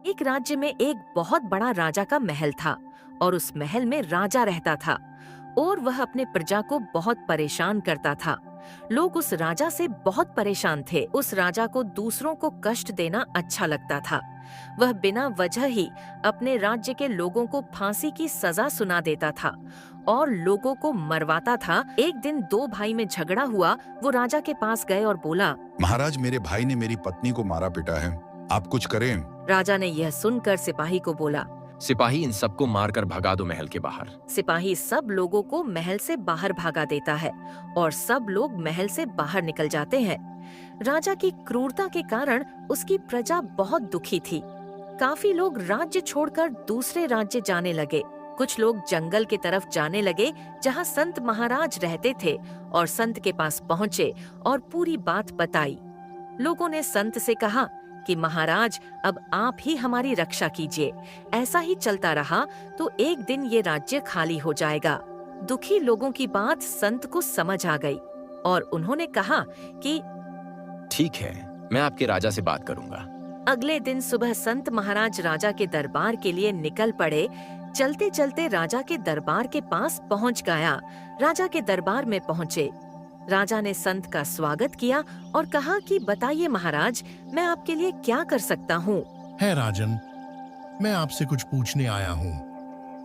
एक राज्य में एक बहुत बड़ा राजा का महल था और उस महल में राजा रहता था और वह अपने प्रजा को बहुत परेशान करता था। लोग उस राजा से बहुत परेशान थे। उस राजा को दूसरों को कष्ट देना अच्छा लगता था। वह बिना वजह ही अपने राज्य के लोगों को फांसी की सजा सुना देता था और लोगों को मरवाता था। एक दिन दो भाई में झगड़ा हुआ। वो राजा के पास गए और बोला, महाराज, मेरे भाई ने मेरी पत्नी को मारा पीटा है, आप कुछ करें। राजा ने यह सुनकर सिपाही को बोला, सिपाही, इन सबको मारकर भगा दो महल के बाहर। सिपाही सब लोगों को महल से बाहर भगा देता है और सब लोग महल से बाहर निकल जाते हैं। राजा की क्रूरता के कारण उसकी प्रजा बहुत दुखी थी। काफी लोग राज्य छोड़कर दूसरे राज्य जाने लगे। कुछ लोग जंगल की तरफ जाने लगे जहाँ संत महाराज रहते थे और संत के पास पहुँचे और पूरी बात बताई। लोगों ने संत से कहा कि महाराज, अब आप ही हमारी रक्षा कीजिए। ऐसा ही चलता रहा तो एक दिन ये राज्य खाली हो जाएगा। दुखी लोगों की बात संत को समझ आ गई और उन्होंने कहा कि ठीक है, मैं आपके राजा से बात करूंगा। अगले दिन सुबह संत महाराज राजा के दरबार के लिए निकल पड़े। चलते चलते राजा के दरबार के पास पहुंच गया। राजा के दरबार में पहुंचे। राजा ने संत का स्वागत किया और कहा कि बताइए महाराज, मैं आपके लिए क्या कर सकता हूँ। है राजन, मैं आपसे कुछ पूछने आया हूँ,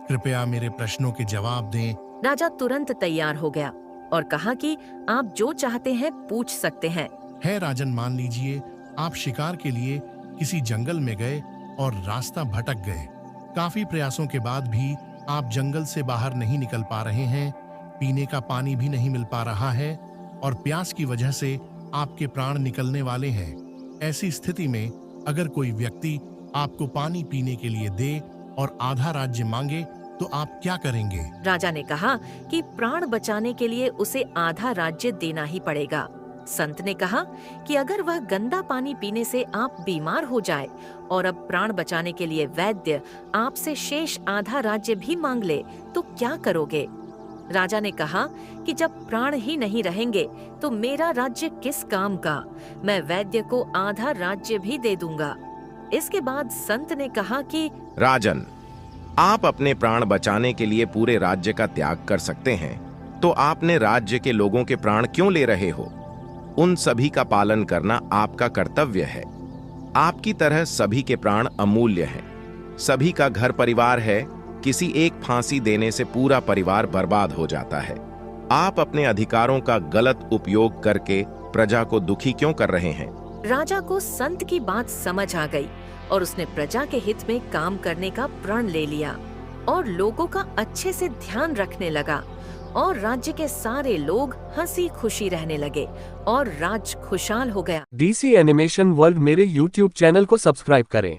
कृपया मेरे प्रश्नों के जवाब दें। राजा तुरंत तैयार हो गया और कहा कि आप जो चाहते हैं पूछ सकते हैं। है राजन, मान लीजिए आप शिकार के लिए किसी जंगल में गए और रास्ता भटक गए। काफी प्रयासों के बाद भी आप जंगल से बाहर नहीं निकल पा रहे हैं, पीने का पानी भी नहीं मिल पा रहा है और प्यास की वजह से आपके प्राण निकलने वाले हैं। ऐसी स्थिति में अगर कोई व्यक्ति आपको पानी पीने के लिए दे और आधा राज्य मांगे तो आप क्या करेंगे? राजा ने कहा कि प्राण बचाने के लिए उसे आधा राज्य देना ही पड़ेगा। संत ने कहा कि अगर वह गंदा पानी पीने से आप बीमार हो जाए और अब प्राण बचाने के लिए वैद्य आपसे शेष आधा राज्य भी मांग ले तो क्या करोगे? राजा ने कहा कि जब प्राण ही नहीं रहेंगे तो मेरा राज्य किस काम का? मैं वैद्य को आधा राज्य भी दे दूंगा। इसके बाद संत ने कहा कि राजन, आप अपने प्राण बचाने के लिए पूरे राज्य का त्याग कर सकते हैं, तो आपने राज्य के लोगों के प्राण क्यों ले रहे हो? उन सभी का पालन करना आपका कर्तव्य है। आपकी तरह सभी के प्राण अमूल्य हैं। सभी का घर परिवार है। किसी एक फांसी देने से पूरा परिवार बर्बाद हो जाता है। आप अपने अधिकारों का गलत उपयोग करके प्रजा को दुखी क्यों कर रहे हैं? राजा को संत की बात समझ आ गई और उसने प्रजा के हित में काम करने का प्रण ले लिया और लोगों का अच्छे से ध्यान रखने लगा और राज्य के सारे लोग हंसी खुशी रहने लगे और राज्य खुशहाल हो गया। DC एनिमेशन वर्ल्ड मेरे YouTube चैनल को सब्सक्राइब करें।